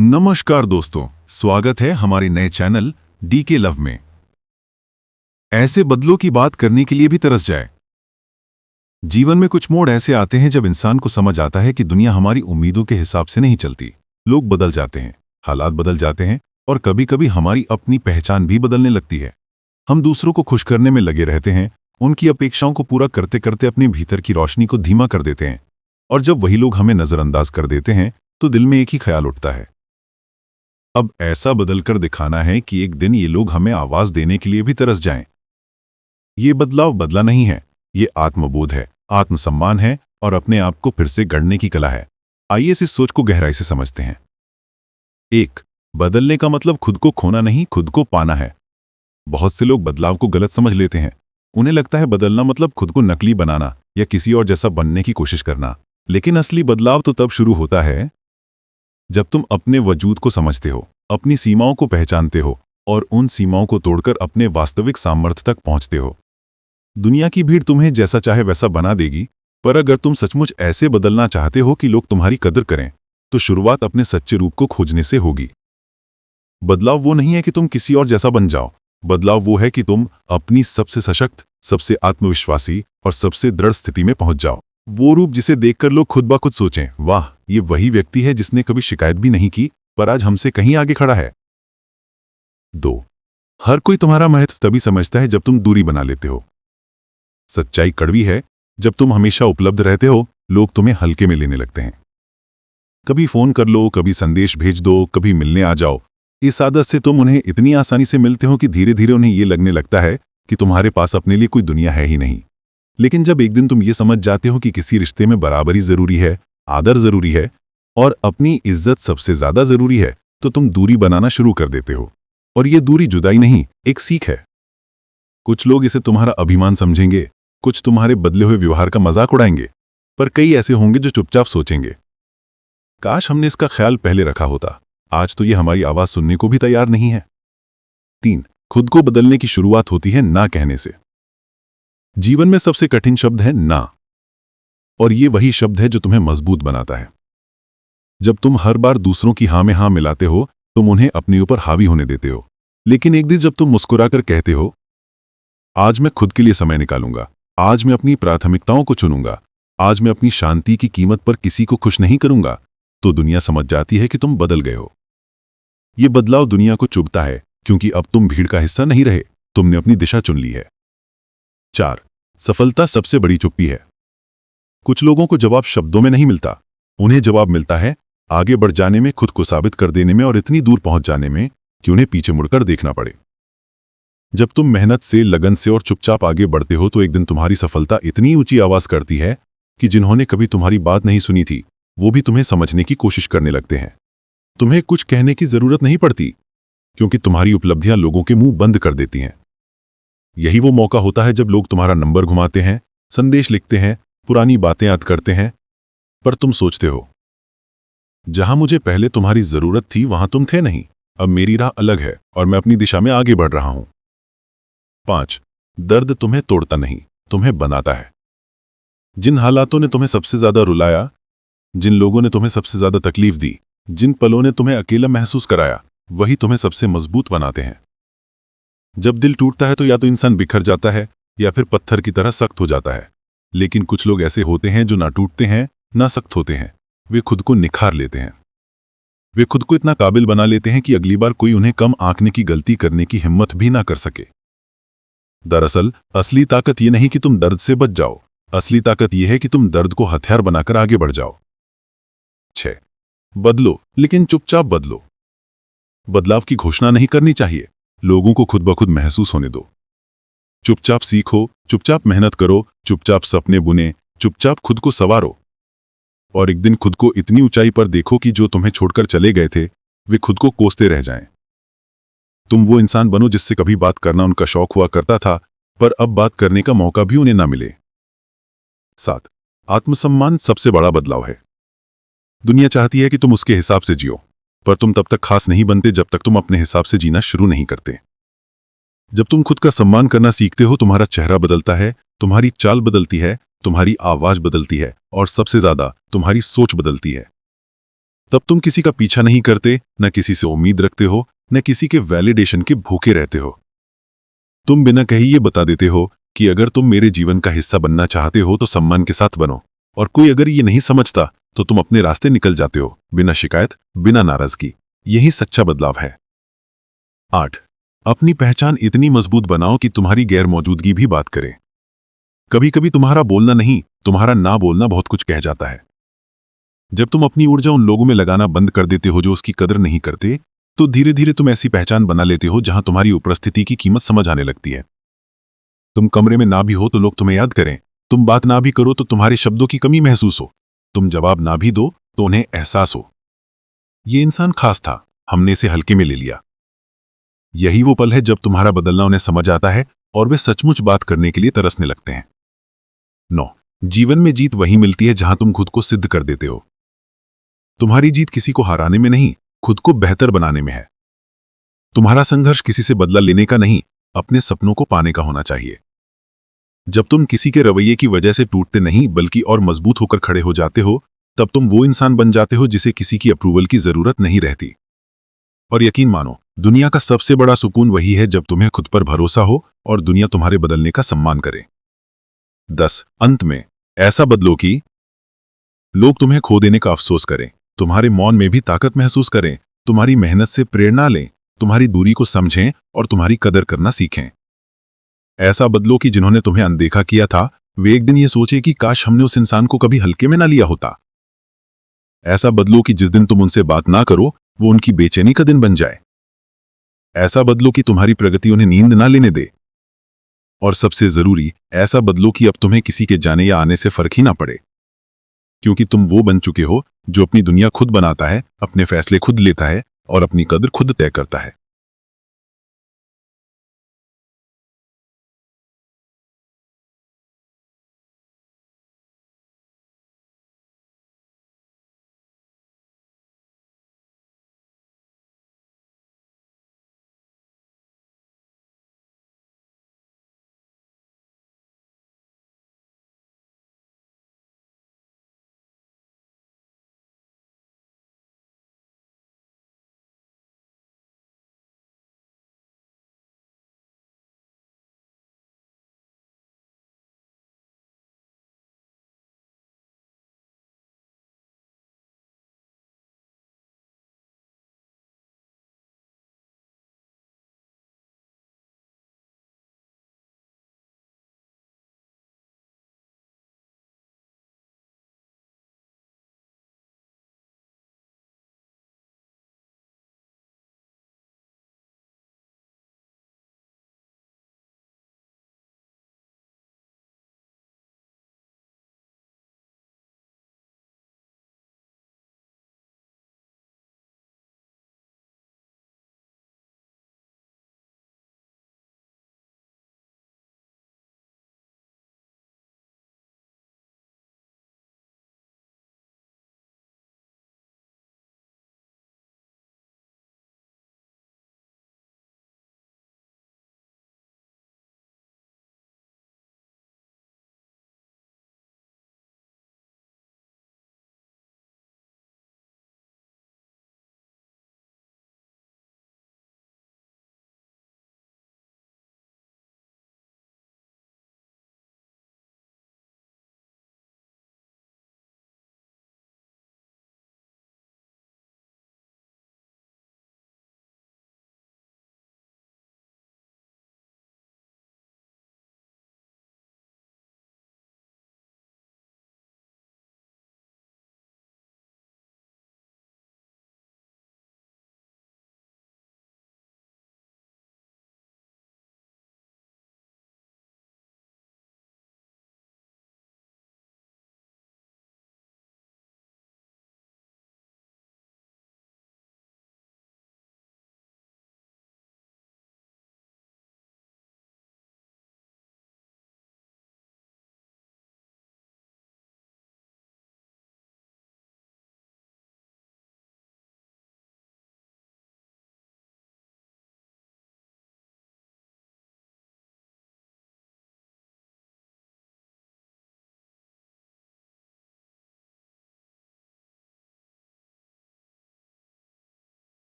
नमस्कार दोस्तों, स्वागत है हमारे नए चैनल डीके लव में। ऐसे बदलों की बात करने के लिए भी तरस जाए। जीवन में कुछ मोड़ ऐसे आते हैं जब इंसान को समझ आता है कि दुनिया हमारी उम्मीदों के हिसाब से नहीं चलती। लोग बदल जाते हैं, हालात बदल जाते हैं और कभी-कभी हमारी अपनी पहचान भी बदलने लगती है। हम दूसरों को खुश करने में लगे रहते हैं, उनकी अपेक्षाओं को पूरा करते करते अपने भीतर की रोशनी को धीमा कर देते हैं। और जब वही लोग हमें नजरअंदाज कर देते हैं तो दिल में एक ही ख्याल उठता है, अब ऐसा बदलकर दिखाना है कि एक दिन ये लोग हमें आवाज देने के लिए भी तरस जाएं। ये बदलाव बदला नहीं है, ये आत्मबोध है, आत्मसम्मान है और अपने आप को फिर से गढ़ने की कला है। आइए इस सोच को गहराई से समझते हैं। 1. बदलने का मतलब खुद को खोना नहीं, खुद को पाना है। बहुत से लोग बदलाव को गलत समझ लेते हैं। उन्हें लगता है बदलना मतलब खुद को नकली बनाना या किसी और जैसा बनने की कोशिश करना। लेकिन असली बदलाव तो तब शुरू होता है जब तुम अपने वजूद को समझते हो, अपनी सीमाओं को पहचानते हो और उन सीमाओं को तोड़कर अपने वास्तविक सामर्थ्य तक पहुंचते हो। दुनिया की भीड़ तुम्हें जैसा चाहे वैसा बना देगी, पर अगर तुम सचमुच ऐसे बदलना चाहते हो कि लोग तुम्हारी कदर करें, तो शुरुआत अपने सच्चे रूप को खोजने से होगी। बदलाव वो नहीं है कि तुम किसी और जैसा बन जाओ, बदलाव वो है कि तुम अपनी सबसे सशक्त, सबसे आत्मविश्वासी और सबसे दृढ़ स्थिति में पहुंच जाओ। वो रूप जिसे देखकर लोग खुद ब खुद सोचें, वाह, ये वही व्यक्ति है जिसने कभी शिकायत भी नहीं की पर आज हमसे कहीं आगे खड़ा है। 2. हर कोई तुम्हारा महत्व तभी समझता है जब तुम दूरी बना लेते हो। सच्चाई कड़वी है, जब तुम हमेशा उपलब्ध रहते हो, लोग तुम्हें हल्के में लेने लगते हैं। कभी फोन कर लो, कभी संदेश भेज दो, कभी मिलने आ जाओ। इस आदत से तुम उन्हें इतनी आसानी से मिलते हो कि धीरे धीरे उन्हें ये लगने लगता है कि तुम्हारे पास अपने लिए कोई दुनिया है ही नहीं। लेकिन जब एक दिन तुम ये समझ जाते हो कि किसी रिश्ते में बराबरी जरूरी है, आदर जरूरी है और अपनी इज्जत सबसे ज्यादा जरूरी है, तो तुम दूरी बनाना शुरू कर देते हो। और ये दूरी जुदाई नहीं, एक सीख है। कुछ लोग इसे तुम्हारा अभिमान समझेंगे, कुछ तुम्हारे बदले हुए व्यवहार का मजाक उड़ाएंगे, पर कई ऐसे होंगे जो चुपचाप सोचेंगे, काश हमने इसका ख्याल पहले रखा होता, आज तो ये हमारी आवाज सुनने को भी तैयार नहीं है। 3. खुद को बदलने की शुरुआत होती है ना कहने से। जीवन में सबसे कठिन शब्द है ना, और ये वही शब्द है जो तुम्हें मजबूत बनाता है। जब तुम हर बार दूसरों की हाँ में हाँ मिलाते हो, तुम उन्हें अपने ऊपर हावी होने देते हो। लेकिन एक दिन जब तुम मुस्कुराकर कहते हो, आज मैं खुद के लिए समय निकालूंगा, आज मैं अपनी प्राथमिकताओं को चुनूंगा, आज मैं अपनी शांति की कीमत पर किसी को खुश नहीं करूंगा, तो दुनिया समझ जाती है कि तुम बदल गए हो। ये बदलाव दुनिया को चुभता है, क्योंकि अब तुम भीड़ का हिस्सा नहीं रहे, तुमने अपनी दिशा चुन ली है। 4. सफलता सबसे बड़ी चुप्पी है। कुछ लोगों को जवाब शब्दों में नहीं मिलता, उन्हें जवाब मिलता है आगे बढ़ जाने में, खुद को साबित कर देने में और इतनी दूर पहुंच जाने में कि उन्हें पीछे मुड़कर देखना पड़े। जब तुम मेहनत से, लगन से और चुपचाप आगे बढ़ते हो, तो एक दिन तुम्हारी सफलता इतनी ऊंची आवाज करती है कि जिन्होंने कभी तुम्हारी बात नहीं सुनी थी, वो भी तुम्हें समझने की कोशिश करने लगते हैं। तुम्हें कुछ कहने की जरूरत नहीं पड़ती, क्योंकि तुम्हारी उपलब्धियां लोगों के मुंह बंद कर देती हैं। यही वो मौका होता है जब लोग तुम्हारा नंबर घुमाते हैं, संदेश लिखते हैं, पुरानी बातें याद करते हैं, पर तुम सोचते हो, जहां मुझे पहले तुम्हारी जरूरत थी वहां तुम थे नहीं, अब मेरी राह अलग है और मैं अपनी दिशा में आगे बढ़ रहा हूं। 5. दर्द तुम्हें तोड़ता नहीं, तुम्हें बनाता है। जिन हालातों ने तुम्हें सबसे ज्यादा रुलाया, जिन लोगों ने तुम्हें सबसे ज्यादा तकलीफ दी, जिन पलों ने तुम्हें अकेला महसूस कराया, वही तुम्हें सबसे मजबूत बनाते हैं। जब दिल टूटता है तो या तो इंसान बिखर जाता है या फिर पत्थर की तरह सख्त हो जाता है। लेकिन कुछ लोग ऐसे होते हैं जो ना टूटते हैं ना सख्त होते हैं, वे खुद को निखार लेते हैं। वे खुद को इतना काबिल बना लेते हैं कि अगली बार कोई उन्हें कम आंकने की गलती करने की हिम्मत भी ना कर सके। दरअसल असली ताकत ये नहीं कि तुम दर्द से बच जाओ, असली ताकत यह है कि तुम दर्द को हथियार बनाकर आगे बढ़ जाओ। 6. बदलो, लेकिन चुपचाप बदलो। बदलाव की घोषणा नहीं करनी चाहिए, लोगों को खुद ब खुद महसूस होने दो। चुपचाप सीखो, चुपचाप मेहनत करो, चुपचाप सपने बुने, चुपचाप खुद को संवारो। और एक दिन खुद को इतनी ऊंचाई पर देखो कि जो तुम्हें छोड़कर चले गए थे, वे खुद को कोसते रह जाएं। तुम वो इंसान बनो जिससे कभी बात करना उनका शौक हुआ करता था, पर अब बात करने का मौका भी उन्हें ना मिले। 7. आत्मसम्मान सबसे बड़ा बदलाव है। दुनिया चाहती है कि तुम उसके हिसाब से जियो, पर तुम तब तक खास नहीं बनते जब तक तुम अपने हिसाब से जीना शुरू नहीं करते। जब तुम खुद का सम्मान करना सीखते हो, तुम्हारा चेहरा बदलता है, तुम्हारी चाल बदलती है, तुम्हारी आवाज बदलती है और सबसे ज्यादा तुम्हारी सोच बदलती है। तब तुम किसी का पीछा नहीं करते, न किसी से उम्मीद रखते हो, न किसी के वैलिडेशन के भूखे रहते हो। तुम बिना कहे ये बता देते हो कि अगर तुम मेरे जीवन का हिस्सा बनना चाहते हो तो सम्मान के साथ बनो, और कोई अगर ये नहीं समझता तो तुम अपने रास्ते निकल जाते हो, बिना शिकायत, बिना नाराजगी। यही सच्चा बदलाव है। 8. अपनी पहचान इतनी मजबूत बनाओ कि तुम्हारी गैर मौजूदगी भी बात करे। कभी कभी तुम्हारा बोलना नहीं, तुम्हारा ना बोलना बहुत कुछ कह जाता है। जब तुम अपनी ऊर्जा उन लोगों में लगाना बंद कर देते हो जो उसकी कदर नहीं करते, तो धीरे धीरे तुम ऐसी पहचान बना लेते हो जहां तुम्हारी उपस्थिति की कीमत समझ आने लगती है। तुम कमरे में ना भी हो तो लोग तुम्हें याद करें, तुम बात ना भी करो तो तुम्हारे शब्दों की कमी महसूस हो, तुम जवाब ना भी दो तो उन्हें एहसास हो, ये इंसान खास था, हमने इसे हल्के में ले लिया। यही वो पल है जब तुम्हारा बदलना उन्हें समझ आता है और वे सचमुच बात करने के लिए तरसने लगते हैं। 9. जीवन में जीत वही मिलती है जहां तुम खुद को सिद्ध कर देते हो। तुम्हारी जीत किसी को हराने में नहीं, खुद को बेहतर बनाने में है। तुम्हारा संघर्ष किसी से बदला लेने का नहीं, अपने सपनों को पाने का होना चाहिए। जब तुम किसी के रवैये की वजह से टूटते नहीं बल्कि और मजबूत होकर खड़े हो जाते हो, तब तुम वो इंसान बन जाते हो जिसे किसी की अप्रूवल की जरूरत नहीं रहती। और यकीन मानो, दुनिया का सबसे बड़ा सुकून वही है जब तुम्हें खुद पर भरोसा हो और दुनिया तुम्हारे बदलने का सम्मान करे। 10. अंत में ऐसा बदलो कि लोग तुम्हें खो देने का अफसोस करें, तुम्हारे मौन में भी ताकत महसूस करें, तुम्हारी मेहनत से प्रेरणा लें, तुम्हारी दूरी को समझें और तुम्हारी कदर करना सीखें। ऐसा बदलो कि जिन्होंने तुम्हें अनदेखा किया था, वे एक दिन ये सोचे कि काश हमने उस इंसान को कभी हल्के में ना लिया होता। ऐसा बदलो कि जिस दिन तुम उनसे बात ना करो, वो उनकी बेचैनी का दिन बन जाए। ऐसा बदलो कि तुम्हारी प्रगति उन्हें नींद ना लेने दे। और सबसे जरूरी, ऐसा बदलो कि अब तुम्हें किसी के जाने या आने से फर्क ही ना पड़े, क्योंकि तुम वो बन चुके हो जो अपनी दुनिया खुद बनाता है, अपने फैसले खुद लेता है और अपनी कदर खुद तय करता है।